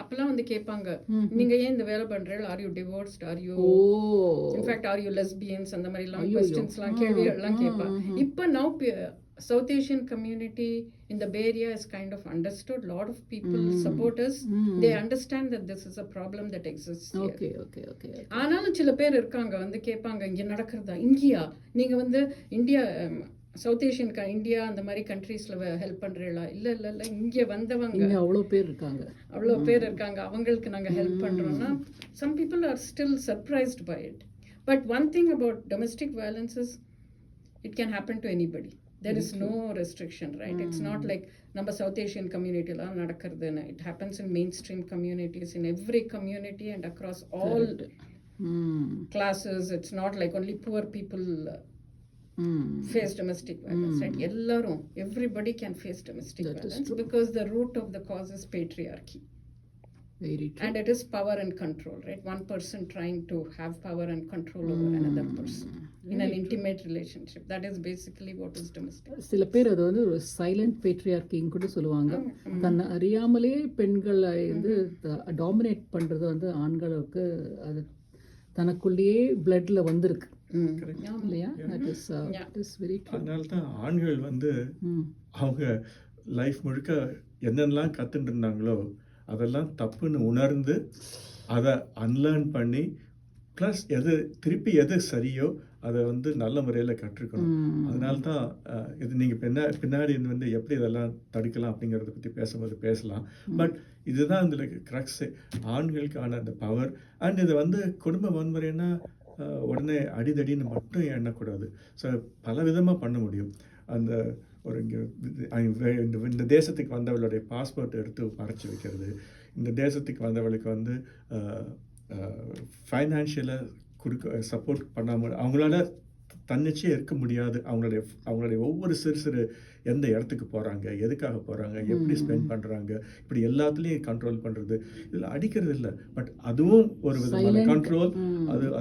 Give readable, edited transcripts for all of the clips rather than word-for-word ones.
அப்பெல்லாம் வந்து கேட்பாங்க, நீங்க ஏன் இந்த வேலை பண்றீங்க, are you divorced, are you in fact are you lesbians, அந்த மாதிரி எல்லாம் கொஸ்டின்ஸ்லாம் கேள்விகள்லாம் கேட்பா. இப்போ now South Asian community in the Bay Area is kind of understood. A lot of people support us. They understand that this is a problem that exists here. Okay. ஆனாலும் சில பேர் இருக்காங்க வந்து கேட்பாங்க, இங்கே நடக்கிறதா இந்தியா, நீங்கள் வந்து இந்தியா சவுத் ஏஷியன் இந்தியா அந்த மாதிரி கண்ட்ரீஸில் ஹெல்ப் பண்ணுறீங்களா? இல்லை இங்கே வந்தவங்க அவ்வளோ பேர் இருக்காங்க, அவங்களுக்கு நாங்கள் ஹெல்ப் பண்ணுறோன்னா some people are still surprised by it. But one thing about domestic violence is it can happen to anybody. There is no restriction, right? It's not like நம்ம South Asian community la nadakradena. It happens in mainstream communities, in every community and across all classes. It's not like only poor people face domestic violence, right? Ellarum, everybody can face domestic violence because the root of the cause is patriarchy. Very true. And it is power and control, right? One person trying to have power and control over another person in an intimate relationship. That is basically what is domestic. சில பேர் அது வந்து ஒரு silent பேட்ரியார்க்கின்னு கூட சொல்லுவாங்க. தன்னை அறியாமலே பெண்களை வந்து டாமினேட் பண்ணுறது வந்து ஆண்களுக்கு அது தனக்குள்ளேயே பிளட்ல வந்திருக்கு இல்லையா? That is very true. அதனால தான் ஆண்கள் வந்து அவங்க லைஃப் முழுக்க என்னென்னலாம் கற்றுட்டு இருந்தாங்களோ அதெல்லாம் தப்புன்னு உணர்ந்து அதை அன்லேர்ன் பண்ணி ப்ளஸ் திருப்பி எது சரியோ அதை வந்து நல்ல முறையில் கற்றுக்கணும். அதனால தான் இது நீங்கள் பின்னாடி வந்து எப்படி இதெல்லாம் தடுக்கலாம் அப்படிங்கிறத பற்றி பேசும்போது பேசலாம். பட் இதுதான் இதில் க்ரக்ஸு, ஆண்களுக்கான அந்த பவர். அண்ட் இது வந்து குடும்ப வன்முறைன்னா உடனே அடிதடின்னு மட்டும் எண்ணக்கூடாது. ஸோ பல விதமாக பண்ண முடியும். அந்த ஒரு இந்த தேசத்துக்கு வந்தவளுடைய பாஸ்போர்ட் எடுத்து மறைச்சி வைக்கிறது, இந்த தேசத்துக்கு வந்தவளுக்கு வந்து ஃபைனான்ஷியலாக சப்போர்ட் பண்ணாமல் அவங்களால தன்னிச்சையாக இருக்க முடியாது. அவங்களுடைய ஒவ்வொரு சிறு எந்த இடத்துக்கு போகிறாங்க, எதுக்காக போகிறாங்க, எப்படி ஸ்பெண்ட் பண்ணுறாங்க, இப்படி எல்லாத்துலேயும் கண்ட்ரோல் பண்ணுறது. இதில் அடிக்கிறது இல்லை, பட் அதுவும் ஒரு விதமான கண்ட்ரோல்,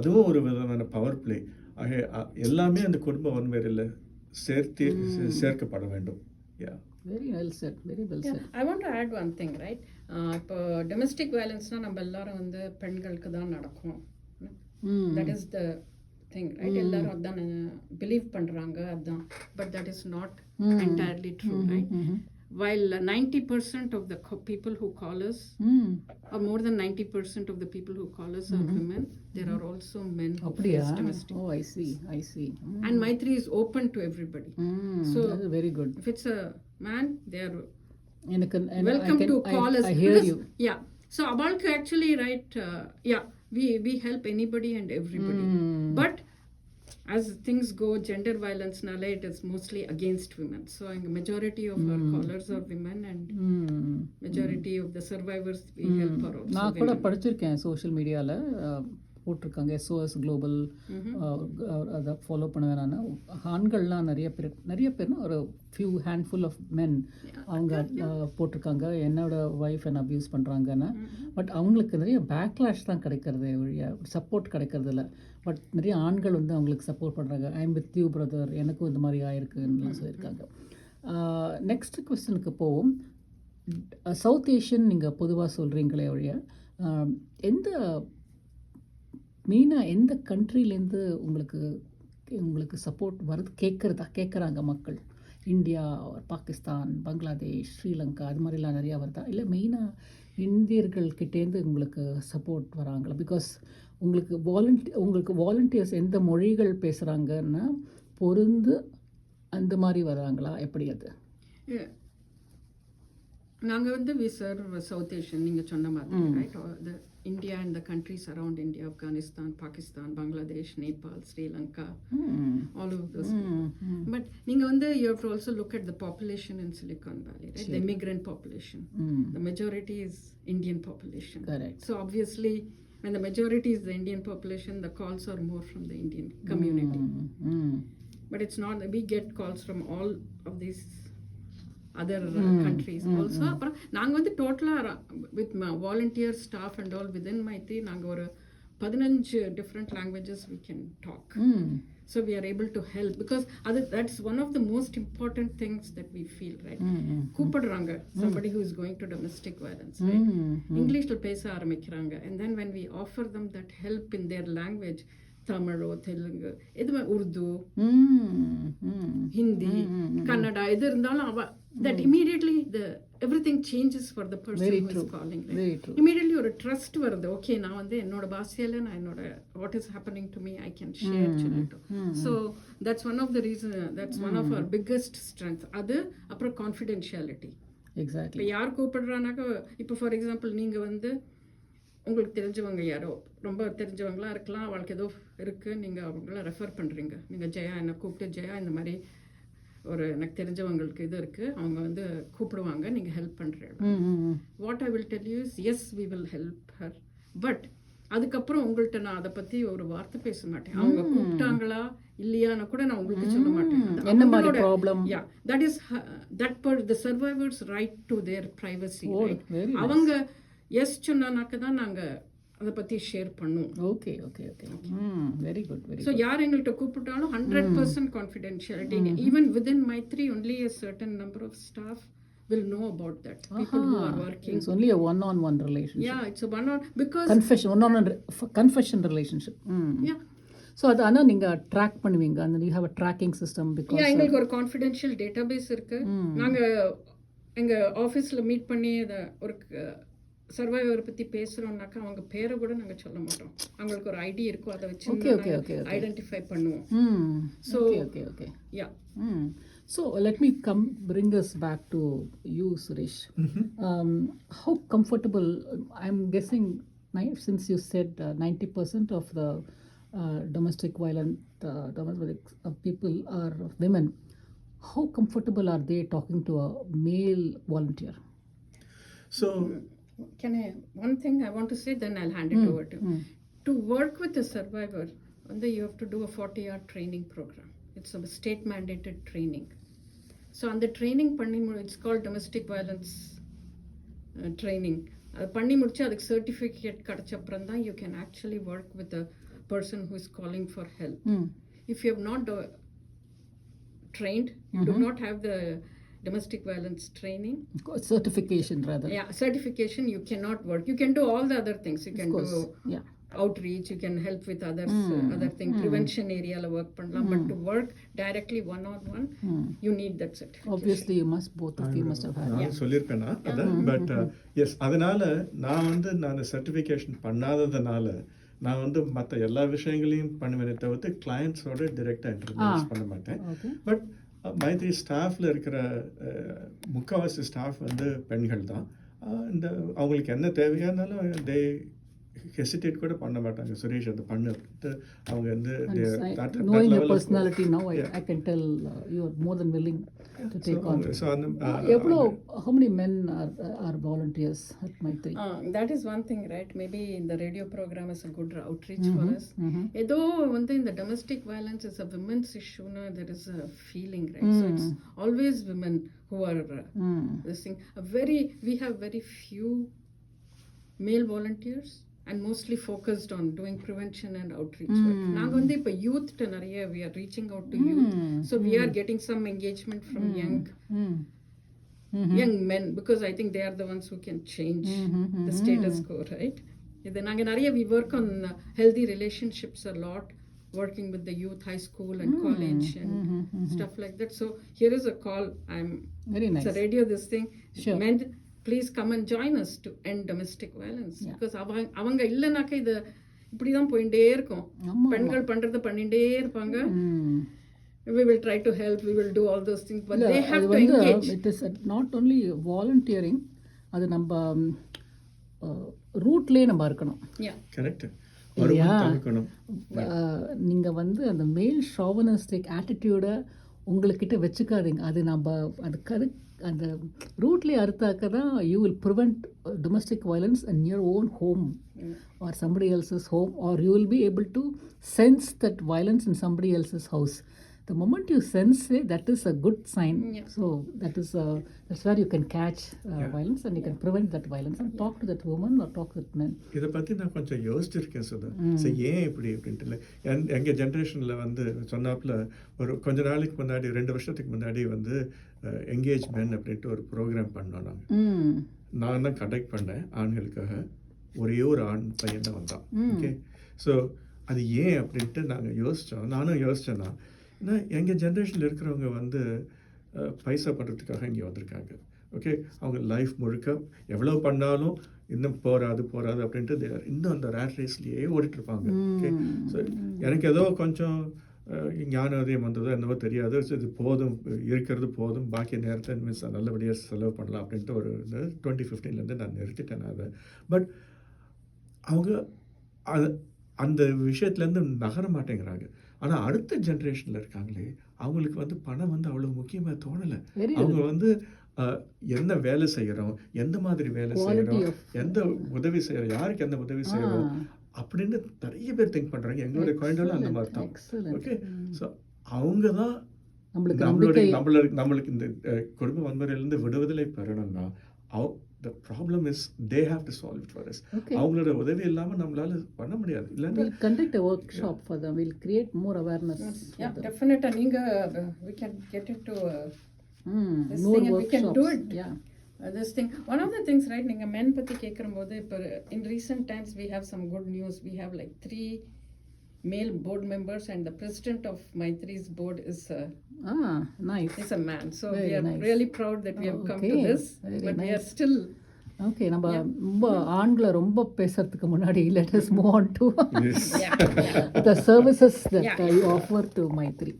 அதுவும் ஒரு விதமான பவர் பிளே. ஆக எல்லாமே அந்த குடும்ப வன்முறையில் சேர்க்கப்பட வேண்டும். Very well said, very well said. I want to add one thing, right? இப்போ domestic violence-னா நம்ம எல்லாரும் வந்து பெண்களுக்கு தான் நடக்கும். That is the thing, right? எல்லாரும் அதான் பிலீவ் பண்றாங்க, அதான். But that is not entirely true, right? While 90% of the people who call us, or more than 90% of the people who call us are women, there are also men who face domestic. Oh, I see. And Maitri is open to everybody. So that's very good. If it's a man, they are welcome to call us. I hear you. Yeah. So Abalka actually, right? We help anybody and everybody. But as things go, gender violence nale, it is mostly against women. So a majority of our callers are women, and majority of the survivors we help are also நான் கூட படிச்சிருக்கேன் social மீடியாவில் போட்டிருக்காங்க SOS global, அதை follow பண்ணுவேன் நான். ஆண்கள்லாம் நிறைய பேர்னா ஒரு ஃபியூ ஹேண்ட்ஃபுல் ஆஃப் மென் அவங்க போட்டிருக்காங்க, என்னோட ஒய்ஃப் என்ன அப்யூஸ் பண்ணுறாங்கன்னு. பட் அவங்களுக்கு நிறைய பேக்லாஷ் தான் கிடைக்கிறது, சப்போர்ட் கிடைக்கிறது இல்லை. பட் நிறைய ஆண்கள் வந்து அவங்களுக்கு சப்போர்ட் பண்ணுறாங்க. I am with you brother, எனக்கும் இந்த மாதிரி ஆயிருக்குன்னு சொல்லியிருக்காங்க. நெக்ஸ்ட் கொஸ்டினுக்கு போவோம். சவுத் ஏஷியன் நீங்கள் பொதுவாக சொல்கிறீங்களே ஒழிய மெயினாக எந்த கண்ட்ரிலேருந்து உங்களுக்கு சப்போர்ட் வருது கேட்குறாங்க மக்கள்? இந்தியா, பாகிஸ்தான், பங்களாதேஷ், ஸ்ரீலங்கா, அது மாதிரிலாம் நிறையா வருதா? இல்லை மெயினாக இந்தியர்கள்கிட்டேருந்து உங்களுக்கு சப்போர்ட் வராங்களா? பிகாஸ் உங்களுக்கு வாலண்டியர்ஸ் எந்த மொழிகள் பேசுகிறாங்கன்னா பொருந்து அந்த மாதிரி வராங்களா, எப்படி அது? நாங்கள் வந்து வி சர்வ் சவுத் ஏஷியன், நீங்கள் சொன்ன மாதிரி, right? India and the countries around India, Afghanistan, Pakistan, Bangladesh, Nepal, Sri Lanka, all of those people. But you have to also look at the population in Silicon Valley, right? The immigrant population. The majority is Indian population. Correct. So obviously, when the majority is the Indian population, the calls are more from the Indian community. But it's not that we get calls from all of these other countries also. அப்புறம் நாங்கள் வந்து டோட்டலாக with volunteer staff and all within Maitri நாங்கள் ஒரு பதினஞ்சு different languages we can talk. So we are able to help because that's one of the most important things that we feel, right? கூப்பிடுறாங்க somebody who is going to domestic violence, right? இங்கிலீஷ்ல பேச ஆரம்பிக்கிறாங்க, and then when we offer them that help in their language, தமிழோ Telugu எதுவுமே உருது ஹிந்தி கன்னடா எது இருந்தாலும் that immediately everything changes for the person who is calling, right? Immediately ஒரு trust வருது. Okay, நான் வந்து என்னோட பாஷையில நான் என்னோட what is happening to me I can share சொல்லிட்டு. So that's one of the reason, that's one of our biggest strength. அது அப்புறம் confidentiality. Exactly. இப்போ யார் கூப்பிடுறானாக்கா, இப்போ ஃபார் எக்ஸாம்பிள் நீங்கள் வந்து உங்களுக்கு தெரிஞ்சவங்க யாரோ ரொம்ப தெரிஞ்சவங்களா இருக்கலாம், அவளுக்கு ஏதோ இருக்குது, நீங்கள் அவங்கள ரெஃபர் பண்ணுறீங்க. நீங்கள் ஜெயா என்னை கூப்பிட்டு, ஜெயா இந்த மாதிரி ஒரு எனக்கு தெரிஞ்சவங்களுக்கு இது இருக்குது, அவங்க வந்து கூப்பிடுவாங்க, நீங்கள் ஹெல்ப் பண்ணுறீங்க. What I will tell you is yes we will help her, but அதுக்கப்புறம் உங்கள்கிட்ட நான் அதை பற்றி ஒரு வார்த்தை பேச மாட்டேன். அவங்க கூப்பிட்டாங்களா இல்லையான்னு கூட நான் உங்களுக்கு சொல்ல மாட்டேன். என்ன மாதிரி problem? Yeah, that is the survivors right to their privacy, right? அவங்க எஸ் சொன்னானாக்க தான் நாங்கள் அதை பற்றி ஷேர் பண்ணுவோம். Okay okay okay, very good very good. So யார் எங்கள்கிட்ட கூப்பிட்டாலும் 100% confidentiality. Even within Maitri, only a certain number of staff will know about that. People who are working. It's only a one-on-one relationship. Yeah, it's a one-on because confession relationship. Yeah. So அது ஆனால் நீங்கள் track பண்ணுவீங்க, அந்த you have a tracking system because எங்களுக்கு ஒரு confidential database இருக்கு. நாங்கள் எங்கள் ஆஃபீஸில் மீட் பண்ணி அதை ஒரு சர்வைவர் பற்றி பேசுகிறோம்னாக்கா அவங்க பேரை கூட நாங்கள் சொல்ல மாட்டோம். அவங்களுக்கு ஒரு ஐடி இருக்கும், அதை வச்சு ஐடென்டிஃபை பண்ணுவோம். So okay okay yeah. So let me bring us back to you, Suresh. How comfortable, I'm guessing, since you said 90% of the domestic violent people are women, how comfortable are they talking to a male volunteer? So one thing I want to say, then I'll hand it over to you. To work with a survivor, you have to do a 40-hour training program. It's a state mandated training. So on the training it's called domestic violence training. பண்ணி முடிச்சு அதுக்கு certificate கிடைச்சப்புறம் தான் you can actually work with a person who is calling for help. If you have not trained, you do not have the domestic violence training certification rather. Yeah, certification, you cannot work. You can do all the other things. You can do outreach, you can help with others, other thing, prevention area la work pannalam, but to work directly one on one, you need that certification. Obviously you must, both of you must have had. நான் சொல்லிருப்பேனா அத, but S, அதனால நான் certification பண்ணாததனால நான் வந்து மற்ற எல்லா விஷயங்களையும் பண்ணுவேனே தவிர்த்து கிளையண்ட்ஸோட டைரெக்டாக இன்டர்வியூஸ் பண்ண மாட்டேன். பட் மைத்ரி ஸ்டாஃபில் இருக்கிற முக்கால்வாசி ஸ்டாஃப் வந்து பெண்கள் தான். இந்த அவங்களுக்கு என்ன தேவையானாலும் தே ஹெசிடேட் கூட பண்ண மாட்டாங்க. சுரேஷ் அது பண்ணு, அவங்க வந்து knowing your personality now, I can tell you are more than willing to take on. So how many men are volunteers at Maitri? That is one thing, right? Maybe in the radio program is a good outreach for us. Edo வந்து இந்த domestic violence is a women's issue, there is a feeling, right? So it's always women who are this thing. We have very few male volunteers and mostly focused on doing prevention and outreach work. நாங்க வந்து இப்ப youth ட்ட நிறைய we are reaching out to youth, so we are getting some engagement from young men, because I think they are the ones who can change the status quo, right? இது நாங்க நிறைய we work on healthy relationships a lot, working with the youth, high school and college and stuff like that. So here is a call. Very nice. It's a radio this thing. Sure. Men, please come and join us to end domestic violence. Because அவங்க இல்லைனாக்க இது இப்படிதான் போயிட்டே இருக்கும். பெண்கள் பண்றது பண்ணிட்டே இருப்பாங்க. We will try to help, we will do all those things, but they have to engage. It is not only volunteering, அது நம்ம ரூட்லேயே நம்ம இருக்கணும். கரெக்ட். நீங்கள் வந்து அந்த மேல் ஷாவனிஸ்டிக் ஆட்டிடியூடை உங்கள்கிட்ட வச்சுக்காதீங்க. அது நம்ம அதுக்கு அந்த ரூட்லேயே அறுத்தாக்க தான் you will prevent domestic violence in your own home or somebody else's home, or you will be able to sense that violence in somebody else's house. the moment you sense it, that is a good sign. Yeah. So that's where you can catch violence, and you can prevent that violence and talk to that woman or talk to that man. இதை பற்றி நான் கொஞ்சம் யோசிச்சிருக்கேன் சுதா. சரி ஏன் இப்படி அப்படின்ட்டு இல்லை, எங்கள் ஜென்ரேஷனில் வந்து சொன்னாப்புல ஒரு கொஞ்ச நாளைக்கு முன்னாடி 2 வருஷத்துக்கு முன்னாடி வந்து எங்கேஜ் மென் அப்படின்ட்டு ஒரு ப்ரோக்ராம் பண்ணோம். நாங்கள் நான் தான் கண்டக்ட் பண்ணேன் ஆண்களுக்காக. ஒரே ஒரு ஆண் பையன் தான் வந்தான். ஓகே, ஸோ அது ஏன் அப்படின்ட்டு நாங்கள் யோசித்தோம். நானும் யோசித்தேன்னா, ஏன்னா எங்கள் ஜென்ரேஷனில் இருக்கிறவங்க வந்து பைசா பண்ணுறதுக்காக இங்கே வந்திருக்காங்க. ஓகே, அவங்க லைஃப் முழுக்க எவ்வளோ பண்ணாலும் இன்னும் போராது அப்படின்ட்டு இன்னும் அந்த ரேட் ரேஸ்லேயே ஓடிட்டுருப்பாங்க. ஓகே, ஸோ எனக்கு ஏதோ கொஞ்சம் ஞானோதயம் வந்ததோ என்னவோ தெரியாது. ஸோ இது போதும், இருக்கிறது போதும், பாக்கி நேரத்தை மீன்ஸ் நல்லபடியாக செலவு பண்ணலாம் அப்படின்ட்டு ஒரு 2015 நான் நிறுத்திட்டேன் அதை. பட் அவங்க அது அந்த விஷயத்துலேருந்து நகர மாட்டேங்கிறாங்க. ஆனால் அடுத்த ஜென்ரேஷனில் இருக்காங்களே, அவங்களுக்கு வந்து பணம் வந்து அவ்வளோ முக்கியமாக தோணலை. அவங்க வந்து என்ன வேலை செய்கிறோம், எந்த மாதிரி வேலை செய்கிறோம், எந்த உதவி செய்கிறோம், யாருக்கு எந்த உதவி செய்கிறோம் அப்படின்னு நிறைய பேர் திங்க் பண்ணுறாங்க. எங்களுடைய குழந்தைகளும் அந்த மாதிரி தான். ஓகே, ஸோ அவங்க தான் நம்மளுக்கு இந்த குடும்ப வன்முறையிலேருந்து விடுதலை பெறணும்னா the problem is they have to solve it for us. அவங்களோட உதவி இல்லாமல் நம்மளால பண்ண முடியாது. இல்லைன்னா we'll conduct a workshop for them. We'll create more awareness. Yeah, definitely. We can get into this more thing and we can do workshops. it. Yeah. This thing, one of the things, right, நீங்க men பத்தி கேட்கும்போது இப்போ in recent times we have some good news. We have like 3 male board members and the president of Maitri's board is Nice. is a man. So Very we are nice. really proud that we have come to Okay. this. Very But we are nice. still okay, நம்ம ரொம்ப ஆண்களை ரொம்ப பேசுறதுக்கு முன்னாடி let us move on to the services that you offer to Maitri.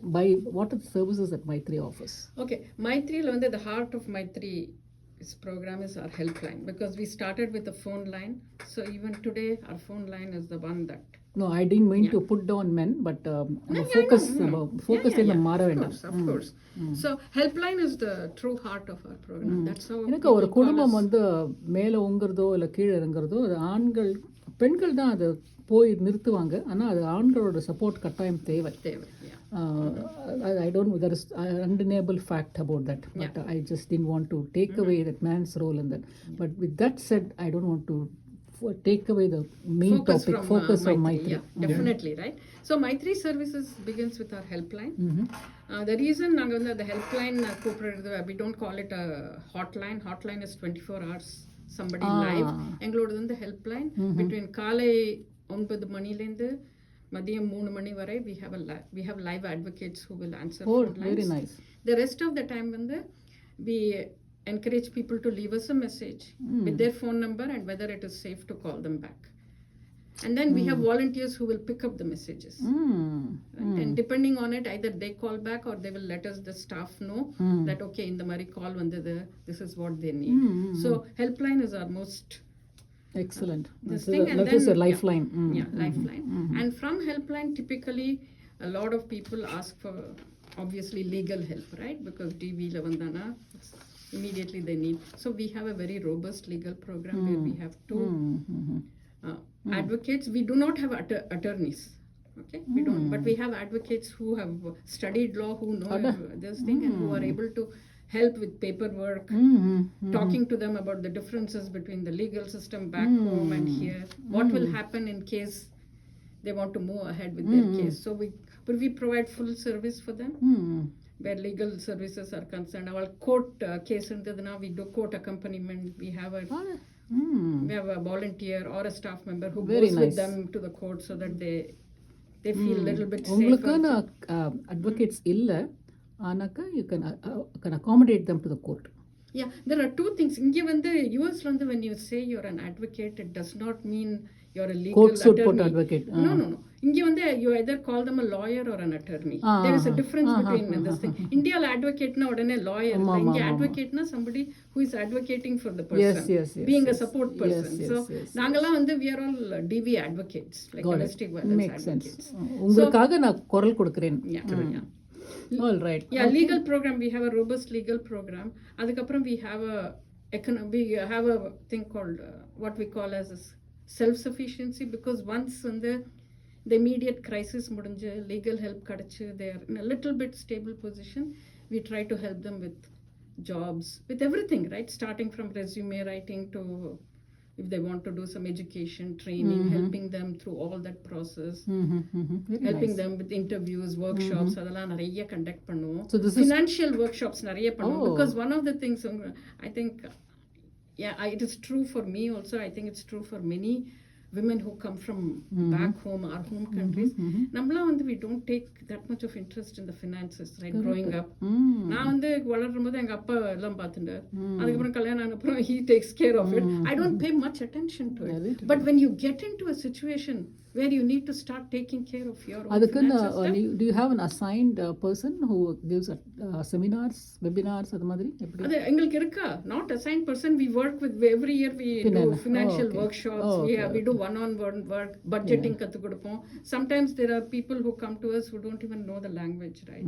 What are the services that Maitri offers? Okay, Maitri'ல வந்து the heart of Maitri's program is our helpline, because we started with a phone line. So even today our phone line is the one that No, I didn't mean to put down men, but focus in the மாற வேண்டாம். Of course. So helpline is the true heart of our program. That's how எனக்கு ஒரு குடும்பம் வந்து மேலே உங்கிறதோ இல்லை கீழே இறங்குறதோ, அது ஆண்கள் பெண்கள் தான் அதை போய் நிறுத்துவாங்க. ஆனால் அது ஆண்களோட சப்போர்ட் கட்டாயம் தேவை. I don't know, there is an undeniable fact about that, but I just didn't want to take away that man's role in that. But with that said, I don't want to take away the main topic, focus on Maitri. Yeah, definitely, right? So Maitri services begins with our helpline. The reason நாங்க வந்து the helpline கூப்பிடுறது, we don't call it a hotline. Hotline is 24 hours somebody live. எங்களோடது வந்து helpline between காலை 9 மணிலேருந்து மதியம் 3 மணி வரை we have live advocates who will answer phone lines. Very nice. The rest of the time வந்து we encourage people to leave us a message with their phone number and whether it is safe to call them back. And then we have volunteers who will pick up the messages. Right? And depending on it, either they call back or they will let us, the staff, know that okay, in the Mari call vandadu, this is what they need. So helpline is our most excellent. That is a lifeline. Lifeline. And from helpline, typically a lot of people ask for obviously legal help, right? Because DV lavandana, immediately they need. So we have a very robust legal program where we have 2 advocates. We do not have attorneys. Okay, we don't, but we have advocates who have studied law, who know this thing and who are able to help with paperwork, talking to them about the differences between the legal system back home and here, what will happen in case they want to move ahead with their case. So we provide full service for them. Where legal services are concerned, our court case now we do court accompaniment. We have a volunteer or a staff member who goes with them to the court so that they feel a little bit safer. உங்களுக்கான advocates இல்ல, ஆனாக்கா you can accommodate them to the court. Yeah, there are 2 things. இங்க வந்து US வந்து when you say you're an advocate, it does not mean you're a legal court suit attorney. advocate. No. இங்க வந்து you either call them a lawyer or an attorney. There is a difference between this thing. Indiaல advocateனா உடனே lawyer. இங்க advocateனா somebody who is advocating for the person. Yes, being a support person. So நாங்கலாம் வந்து we are all DV advocates, like domestic violence Makes advocates. sense. உங்களுக்காக நான் குரல் கொடுக்கிறேன். Yeah. All right. Yeah, legal program. We have a robust legal program. Adukapram we have a thing called what we call as self-sufficiency, because once the immediate crisis முடிஞ்சு legal help கிடைச்சு they are in a little bit stable position, we try to help them with jobs, with everything, right? Starting from resume writing to if they want to do some education training, helping them through all that process, Very helping nice. them with interviews, workshops, அதெல்லாம் நிறைய conduct பண்ணுவோம். So this is Financial workshops நிறைய பண்ணுவோம். Oh. Because one of the things I think, it is true for me also, I think it's true for many women who come from back home, our home countries. நம்மளாம் வந்து we don't take that much of interest in the finances, right? Growing up. நான் வந்து வளரும் போது எங்க அப்பா எல்லாம் பார்த்துட்டார். அதுக்கப்புறம் கல்யாணம் ஆன அப்புறம் he takes care of it. I don't pay much attention to it. But when you get into a situation where you need to start taking care of your own அதுக்குன்னு finances, do you have an assigned person who gives seminars, webinars அது மாதிரி எப்படி? அது எங்களுக்கு இருக்கா? Not assigned person. We work with every year we do financial workshops. We do one-on-one work, budgeting கத்து கொடுப்போம். Sometimes there are people who come to us who don't even know the language, right?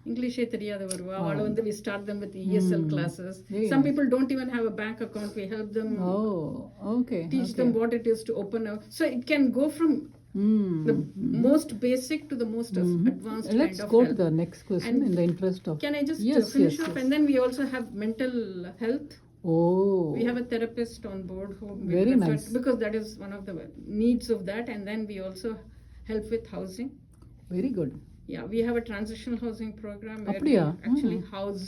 இங்கிலீஷே தெரியாத வருவா. அவள வந்து we start them with ESL classes. Some people don't even have a bank account. We help them teach them what it is to open a. So it can go from the most basic to the most advanced Let's kind of go help. to the next question in the interest of. Can I just Yes, finish yes, off? yes. And then we also have mental health. Oh, We have a therapist on board who we Very prefer, nice. because that is one of the needs of that. And then we also help with housing. very good. Yeah, we have a transitional housing program where we அப்படியா? actually house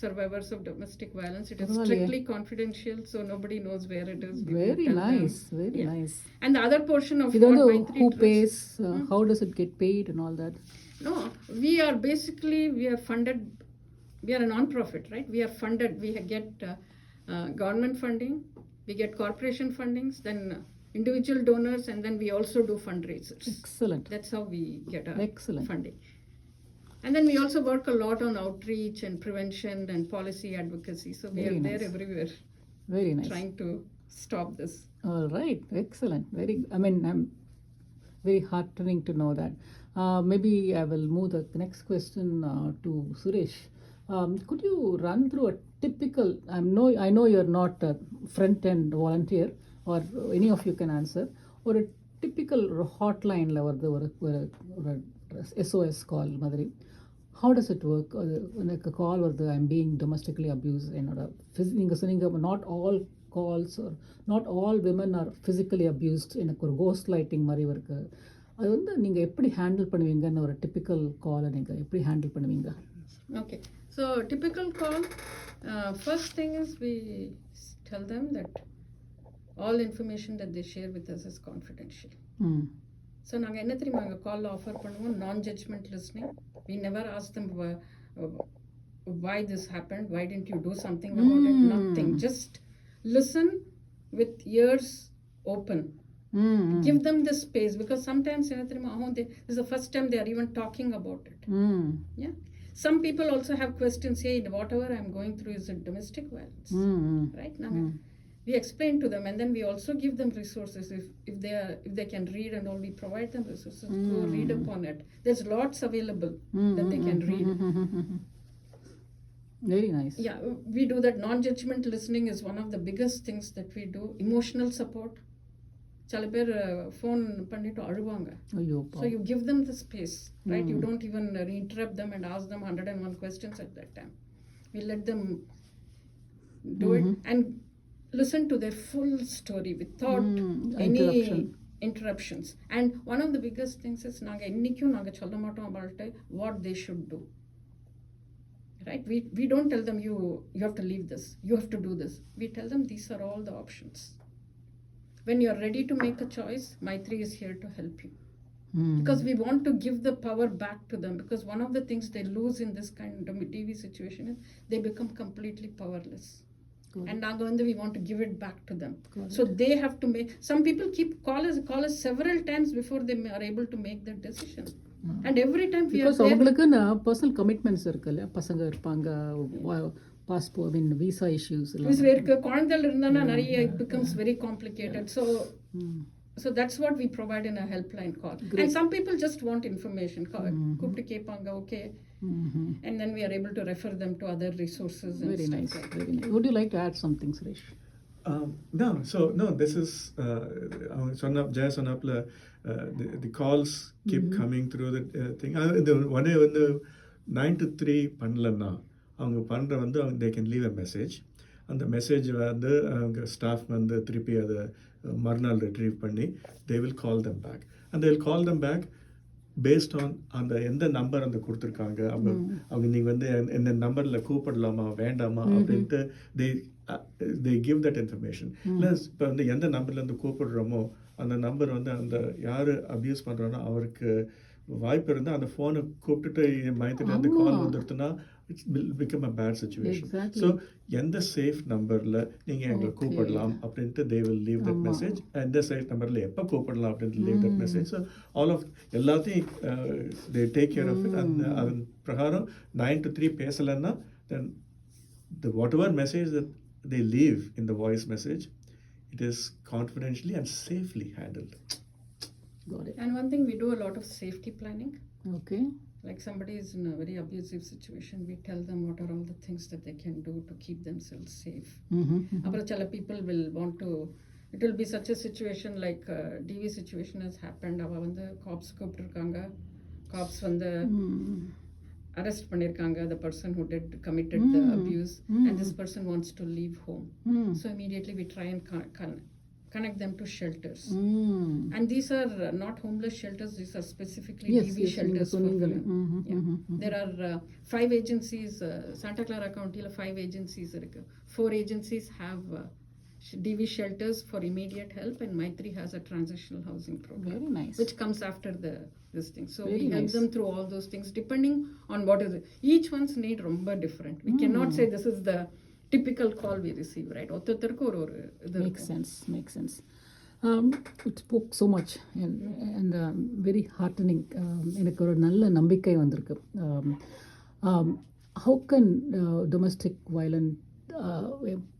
survivors of domestic violence. It is பரவாயில்லையே. strictly confidential, so nobody knows where it is. We Very tell them. nice, very Yeah. nice. And the other portion of இது what வந்து Maitri who Trust- pays, how does it get paid and all that? No, we are funded. We are a non-profit, right? We are funded. We get government funding, we get corporation fundings, then individual donors, and then we also do fundraisers. Excellent. That's how we get our Excellent. funding. And then we also work a lot on outreach and prevention and policy advocacy. So we Very are there nice. everywhere Very nice. trying to stop this. All right, excellent. I'm very heartening to know that. Maybe I will move the next question to Suresh. Could you run through a typical? I know you're not a front-end volunteer, or any of you can answer. Or a typical hotline or a SOS call மாதிரி. How does it work? எனக்கு கால் வருது, I'm being domestically abused. என்னோட நீங்கள் சொன்னீங்க not all calls or not all women are physically abused. எனக்கு ஒரு cost lighting மாதிரி இருக்கு. அது வந்து நீங்கள் எப்படி ஹேண்டில் பண்ணுவீங்கன்னு ஒரு டிப்பிக்கல் காலை நீங்கள் எப்படி ஹேண்டில் பண்ணுவீங்க? Okay, so typical call. First thing is we tell them that all information that they share with us is confidential. So நாங்கள் என்ன தெரியுமா எங்கள் காலில் ஆஃபர் பண்ணுவோம்? Non judgement listening. We never ask them why this happened, why didn't you do something about it? Nothing. Just listen with ears open. Give them the space, because sometimes என்ன தெரியுமா this is the first time they are even talking about it. Yeah. Some people also have questions. Hey, whatever I'm going through, is it domestic violence? Right? We explain to them, and then we also give them resources if they can read and all. We provide them resources to read upon it. There's lots available that they can read. Very nice. Yeah, we do that. Non-judgment listening is one of the biggest things that we do. Emotional support. சில பேர் phone பண்ணிட்டு அழுவாங்க. ஐயோ. So you give them the space, right? You don't even interrupt them and ask them 101 questions at that time. We let them do it and listen to their full story without any interruptions. And one of the biggest things is நாங்கள் இன்னைக்கும் நாங்கள் சொல்ல மாட்டோம் about what they should do. Right? We don't tell them you have to leave this, you have to do this. We tell them these are all the options. When you're ready to make a choice, Maitri is here to help you. Because we want to give the power back to them, because one of the things they lose in this kind of DV situation is they become completely powerless. And now we want to give it back to them. So they have to make, some people call us several times before they are able to make that decision. And every time we because are there, அவங்களுக்கு personal commitments இருக்குல்ல, பசங்க இருப்பாங்க, passport visa issues குழந்தைகள் இருந்தானா நிறைய it becomes very complicated. So that's what we provide in a helpline call. And some people just want information. கூப்பிட்டு கேட்பாங்க, okay. And then we are able to refer them to other resources and very stuff nice, like very nice. Would you like to add something, Suresh? No, so no, this is அவங்க சொன்ன ஜெய சொன்னாப்புல the calls keep coming through the thing. இந்த உடனே வந்து 9 to 3 பண்ணலன்னா அவங்க பண்ணுற வந்து அவங்க they can leave a message. அந்த மெசேஜ் வந்து அவங்க ஸ்டாஃப் வந்து திருப்பி அதை மறுநாள் ரிட்ரீவ் பண்ணி they will call them back and they will call them back based on அந்த எந்த நம்பர் அந்த கொடுத்துருக்காங்க அவங்க நீங்கள் வந்து இந்த நம்பரில் கூப்பிடலாமா வேண்டாமா அப்படின்ட்டு they give that information. Plus இப்போ வந்து எந்த நம்பர்லேருந்து கூப்பிடுறோமோ அந்த நம்பர் வந்து அந்த யார் அப்யூஸ் பண்ணுறோன்னா அவருக்கு வாய்ப்பு இருந்தால் அந்த ஃபோனை கூப்பிட்டுட்டு மையத்துட்டு அந்த கால் வந்துடுத்துன்னா it's will become a bad situation. So எந்த சேஃப் நம்பரில் நீங்கள் எங்களை கூப்பிடலாம் அப்படின்ட்டு they will leave that message. எந்த சேஃப் நம்பரில் எப்போ கூப்பிடலாம் அப்படின்ட்டு leave that message. So all of எல்லாத்தையும் they take care of it. அதன் பிரகாரம் 9 to 3 பேசலைன்னா then the whatever message that they leave in the voice message, it is confidentially and safely handled. Got it. And one thing, we do a lot of safety planning. Okay. Like somebody is in a very abusive situation, we tell them what are all the things that they can do to keep themselves safe. Apra chala people will want to, it will be such a situation like DV situation has happened. Ava vanda cops கூப்பிட்டிருக்காங்க, cops வந்து arrest பண்ணிருக்காங்க the person who committed the abuse, and this person wants to leave home. So immediately we try and connect them to shelters. And these are not homeless shelters, these are specifically DV shelters for women. There are 5 agencies, Santa Clara County la 5 agencies irukku. 4 agencies have DV shelters for immediate help, and Maitri has a transitional housing program. Very nice. Which comes after this thing. So Very we help nice. them through all those things depending on what is it. Each one's need romba different. We cannot say this is the typical call we receive, right? ஒருத்தருக்கு ஒரு இது Makes sense. It spoke so much and very heartening. எனக்கு ஒரு நல்ல நம்பிக்கை வந்திருக்கு. How can domestic violence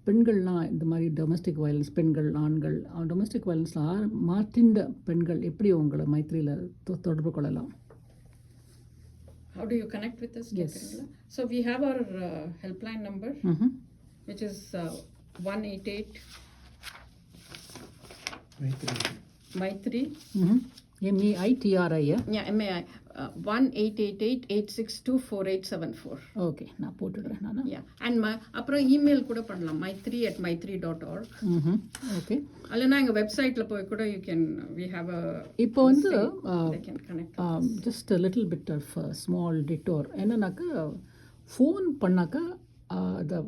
பெண்கள்லாம் இந்த மாதிரி டொமஸ்டிக் வயலன்ஸ் பெண்கள் ஆண்கள் டொமஸ்டிக் வயலன்ஸில் மாற்றின்ற பெண்கள் எப்படி உங்களை மைத்ரியில் தொடர்பு கொள்ளலாம்? How do you connect with us? Yes. So we have our helpline number, which is 188 Maitri. MEITRI. Yeah, MAI. 1-888-862-4874. Okay, நான் போட்டுடுறேன் நான். Yeah, and அப்புறம் இமெயில் கூட பண்ணலாம் maitri@maitri.org. ஓகே, அல்லனா எங்க வெப்சைட்ல போய் கூட you can, we have a, இப்போ வந்து they can connect. just a little bit of a small detour. என்னன்னாக்கா ஃபோன் பண்ணாக்கா the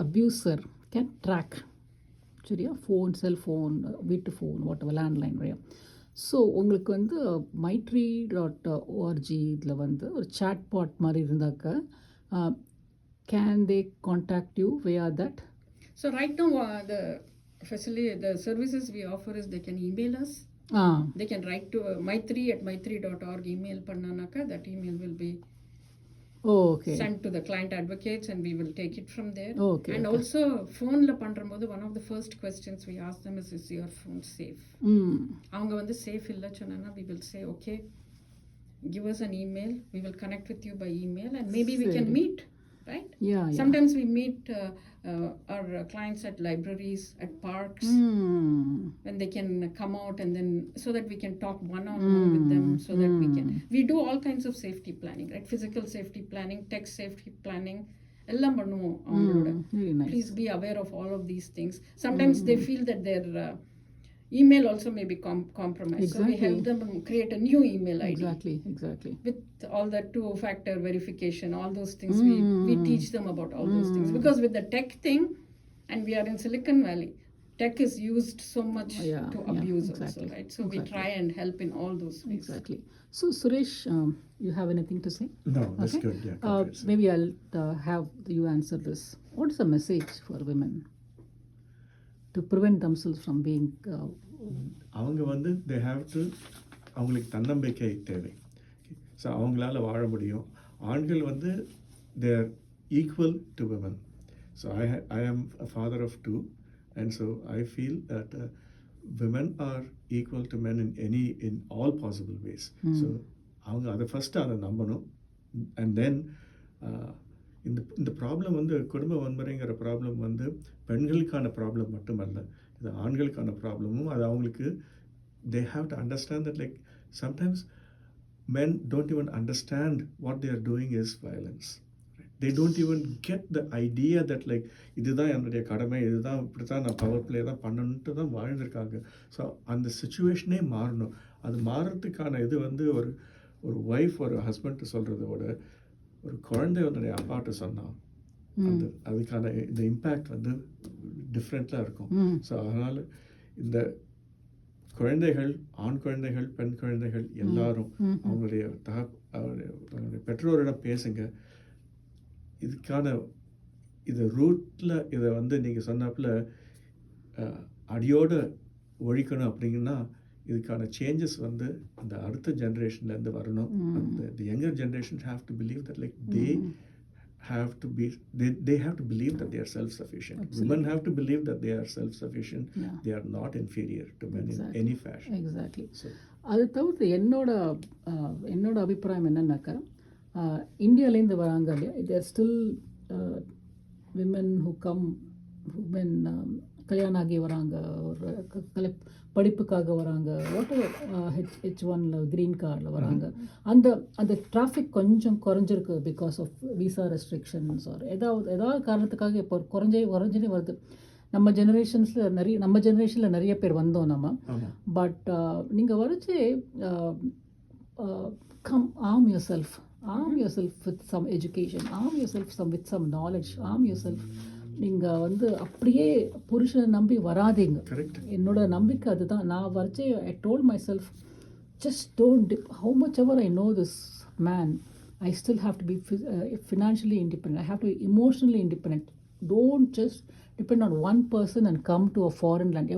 abuser can track, சரியா? ஃபோன், செல்ஃபோன், வீட்டு ஃபோன், வாட் எவர் லேண்ட்லைன் வழியா. ஸோ உங்களுக்கு வந்து mytri.org இதில் வந்து ஒரு chat bot மாதிரி இருந்தாக்கா can they contact you via that? So right now the facility, the services we offer is they can email us. They can write to maitri@maitri.org email பண்ணானாக்கா that email will be sent to the client advocates and we will take it from there. And also phone la பண்றம்போது one of the first questions we ask them is your phone safe? அவங்க வந்து safe இல்ல சொன்னானா we will say okay, give us an email, we will connect with you by email and maybe we can meet, right? Yeah. Sometimes we meet our clients at libraries, at parks, when they can come out and then so that we can talk one-on-one with them, so that we do all kinds of safety planning, right? Physical safety planning, tech safety planning, எல்லாம் பண்ணுவோம் அவங்களோட. Please be aware of all of these things. Sometimes they feel that their email also may be compromised. Exactly. So we help them create a new email ID. Exactly. With all that 2-factor verification, all those things, we teach them about all those things. Because with the tech thing, and we are in Silicon Valley, tech is used so much to abuse also, right? So we try and help in all those ways. Exactly. So Suresh, you have anything to say? No, that's good. Yeah, maybe I'll have you answer this. What is the message for women to prevent themselves from being அவங்க வந்து they have to, அவங்களுக்கு தன்னம்பிக்கை தேவை. So அவங்களால வாழ முடியும். ஆண்கள் வந்து they are equal to women. So I am a father of 2 and so I feel that women are equal to men in all possible ways. So அவங்க அதை ஃபஸ்ட்டு அதை நம்பணும். And then இந்த ப்ராப்ளம் வந்து குடும்ப வன்முறைங்கிற ப்ராப்ளம் வந்து பெண்களுக்கான problem மட்டுமல்ல, இது ஆண்களுக்கான ப்ராப்ளமும். அது அவங்களுக்கு they have to understand that like sometimes men don't even understand what they are doing is violence. They don't even get the idea that like இதுதான் என்னுடைய கடமை, இதுதான் இப்படித்தான் நான் பவர் பிளே தான் பண்ணணுன்ட்டு தான் வாழ்ந்திருக்காங்க. ஸோ அந்த சுச்சுவேஷனே மாறணும். அது மாறுறதுக்கான இது வந்து ஒரு ஒய்ஃப் ஒரு ஹஸ்பண்ட்டு சொல்கிறத விட ஒரு குழந்தை என்னுடைய அப்பாட்ட சொன்னான், அதுக்கான இந்த இம்பேக்ட் வந்து டிஃப்ரெண்ட்டாக இருக்கும். ஸோ அதனால் இந்த குழந்தைகள், ஆண் குழந்தைகள், பெண் குழந்தைகள் எல்லாரும் அவங்களுடைய பெற்றோரிடம் பேசுங்க. இதுக்கான இது ரூட்டில் இதை வந்து நீங்கள் சொன்னாப்புல அடியோடு ஒழிக்கணும் அப்படிங்கன்னா இதுக்கான சேஞ்சஸ் வந்து அந்த அடுத்த ஜென்ரேஷன்லேருந்து வரணும். அந்த younger generation have to believe that like they have to believe that they are self-sufficient. Absolutely. Women have to believe that they are self-sufficient. Yeah. They are not inferior to men in any fashion. Exactly. So, அது தவிர்த்து என்னோட அபிப்பிராயம் என்னன்னாக்கா, இந்தியாவிலேருந்து வராங்க இல்லையா, there still women who come, women கல்யாணம் ஆகி வராங்க, ஒரு படிப்புக்காக வராங்க, H1 க்ரீன் கார்டில் வராங்க. அந்த டிராஃபிக் கொஞ்சம் குறைஞ்சிருக்கு because of visa restrictions or ஏதாவது காரணத்துக்காக இப்போ குறைஞ்சே வருது. நம்ம ஜெனரேஷனில் நிறைய பேர் வந்தோம் நம்ம. பட் நீங்கள் வரைச்சி come arm yourself with some education, arm yourself with some knowledge, arm yourself. நீங்கள் வந்து அப்படியே புருஷனை நம்பி வராதீங்க. என்னோட நம்பிக்கை அதுதான். நான் வரைச்சே I told myself, just don't how much ever I know this man, I still have to be financially independent, I have to be emotionally independent. Don't just depend on one person and come to a foreign land.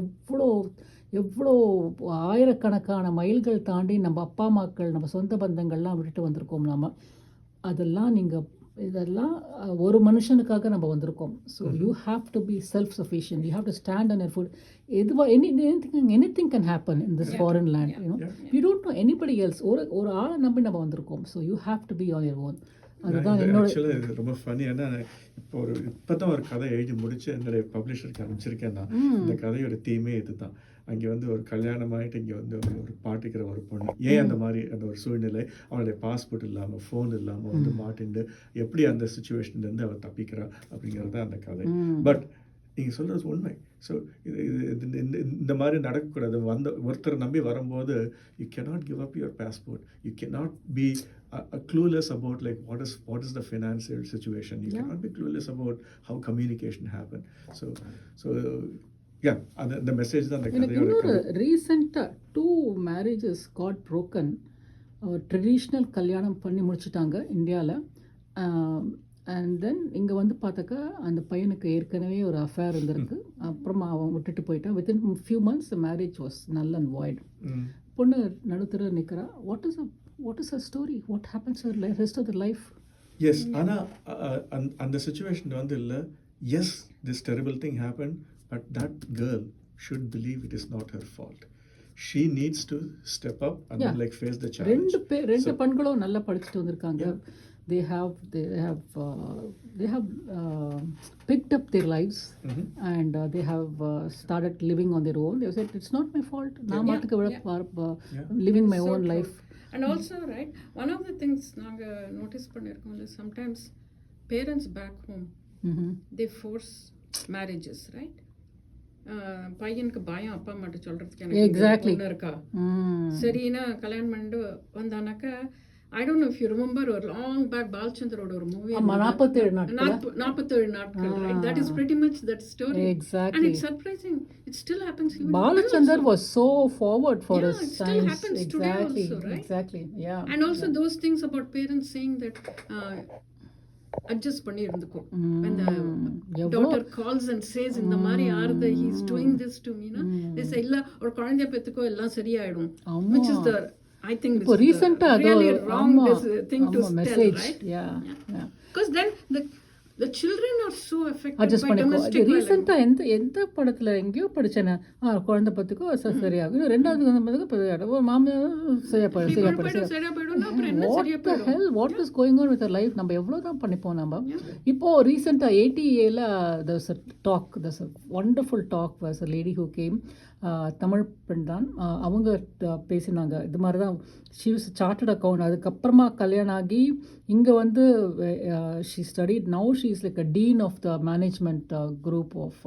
எவ்வளோ ஆயிரக்கணக்கான மைல்கள் தாண்டி நம்ம அப்பா அம்மாக்கள், நம்ம சொந்த பந்தங்கள்லாம் விட்டுட்டு வந்திருக்கோம். நம்ம இதெல்லாம் ஒரு மனுஷனுக்காக நம்ம வந்திருக்கோம். So you have to B self sufficient, you have to stand on your food. Anything can happen in this foreign land. You don't know anybody else. ஒரு ஆளை நம்பி நம்ம வந்திருக்கோம். So you have to be on your own. அதுதான் என்னோட. இது ரொம்ப funny. ஏன்னா இப்போ தான் ஒரு கதை எழுதி முடிச்சு என்னுடைய பப்ளிஷருக்கு அனுப்பிச்சிருக்கேன். நான் இந்த கதையோட தீமே இதுதான். அங்கே வந்து ஒரு கல்யாணம் ஆகிட்டு இங்கே வந்து ஒரு பாட்டுக்கிற ஒரு பொண்ணு, ஏன் அந்த மாதிரி அந்த ஒரு சூழ்நிலை, அவனுடைய பாஸ்போர்ட் இல்லாமல் ஃபோன் இல்லாமல் வந்து மாட்டிண்டு எப்படி அந்த சுச்சுவேஷன்லேருந்து அவள் தப்பிக்கிறா அப்படிங்கிறது தான் அந்த கதை. பட் நீங்கள் சொல்கிறது உண்மை. ஸோ இந்த மாதிரி நடக்கக்கூடாது. ஒருத்தரை நம்பி வரும்போது you cannot give up your passport, you cannot be clueless about like what is the financial situation. You cannot be clueless about how communication happen. So yeah, the message தான் அந்த கதையோட. ரீசெண்டாக 2 marriages got broken. ட்ரெடிஷ்னல் கல்யாணம் பண்ணி முடிச்சுட்டாங்க இந்தியாவில். And then இங்கே வந்து பார்த்தாக்கா அந்த பையனுக்கு ஏற்கனவே ஒரு அஃபேர் இருந்திருக்கு. அப்புறமா அவன் விட்டுட்டு போயிட்டான். Within few months the marriage was null and void. பொண்ணு நடுத்தர நிற்கிறா. What is her story? What happens to her rest of the life? Yes, ஆனால் அந்த சுச்சுவேஷன் வந்து இல்லை. Yes, this terrible thing happened, but that girl should believe it is not her fault. She needs to step up and then like face the challenge. ரெண்டு பெண்களும் நல்லா படிச்சுட்டு வந்திருக்காங்க. They have picked up their lives and they have started living on their own. They said it's not my fault. நான் மாட்டுக்கு living my own life. And also, right, one of the things நாங்க notice பண்ணிருக்கோம் is sometimes parents back home they force marriages, right? பையனுக்கு பயம் அப்பா அம்மாட்ட சொல்றதுக்கு எனக்கு பொண்ணு இருக்கா, சரினா கல்யாணம் பண்ணிட்டு வந்தானாக்கா. I don't know if you remember or long back பாலச்சந்தரோட ஒரு மூவி 47 நாட்கள், right? That is pretty much that story. Exactly. And it's surprising, it still happens even Balachandar was so forward for his it still happens today also, right? Exactly, yeah. And also those things about parents saying that adjust பண்ணி இருந்துக்கோ. When the daughter calls and says இந்த மாதிரி ஆறுது he is doing this to me, na they say இல்ல ஒரு குழந்தைய பெத்துக்கோ எல்லாம் சரியாயிடும், which is the I think this is really wrong thing to tell, right? Yeah. Because then The children are so affected adjust by பண்ணிக்கோ. domestic அது violence. ரீசெண்டாக எந்த படத்தில் எங்கேயோ படித்தேனே, குழந்தை பத்துக்கோ சரியாகும், ரெண்டாவது குழந்தை பத்துக்கு ஒரு மாமியார் இப்படி போயிடும், சரியா போயிடும்னா அப்புறம் என்ன சரியா போயிடும்? What is going on with life? நம்ம எவ்வளோ தான் பண்ணிப்போம் நம்ம. இப்போது ரீசெண்டாக 80A there's a talk, there's a wonderful talk, was a lady who came, Tamil பெண் தான், அவங்க பேசினாங்க இது மாதிரி தான். ஷி வாஸ் சார்ட்டர்ட் அக்கௌண்ட், அதுக்கப்புறமா கல்யாணம் ஆகி இங்கே வந்து she studied, now she is like a dean of the management group of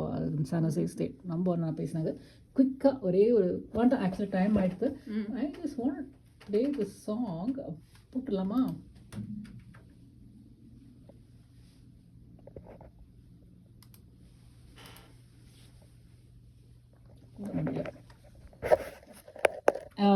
San Jose State. நம்ம நான் பேசினாங்க குயிக்காக ஒரே ஒரு ஆக்சுவலி டைம் ஆகிடுது. I just want play this song. போட்டுடலாமா? முடியல.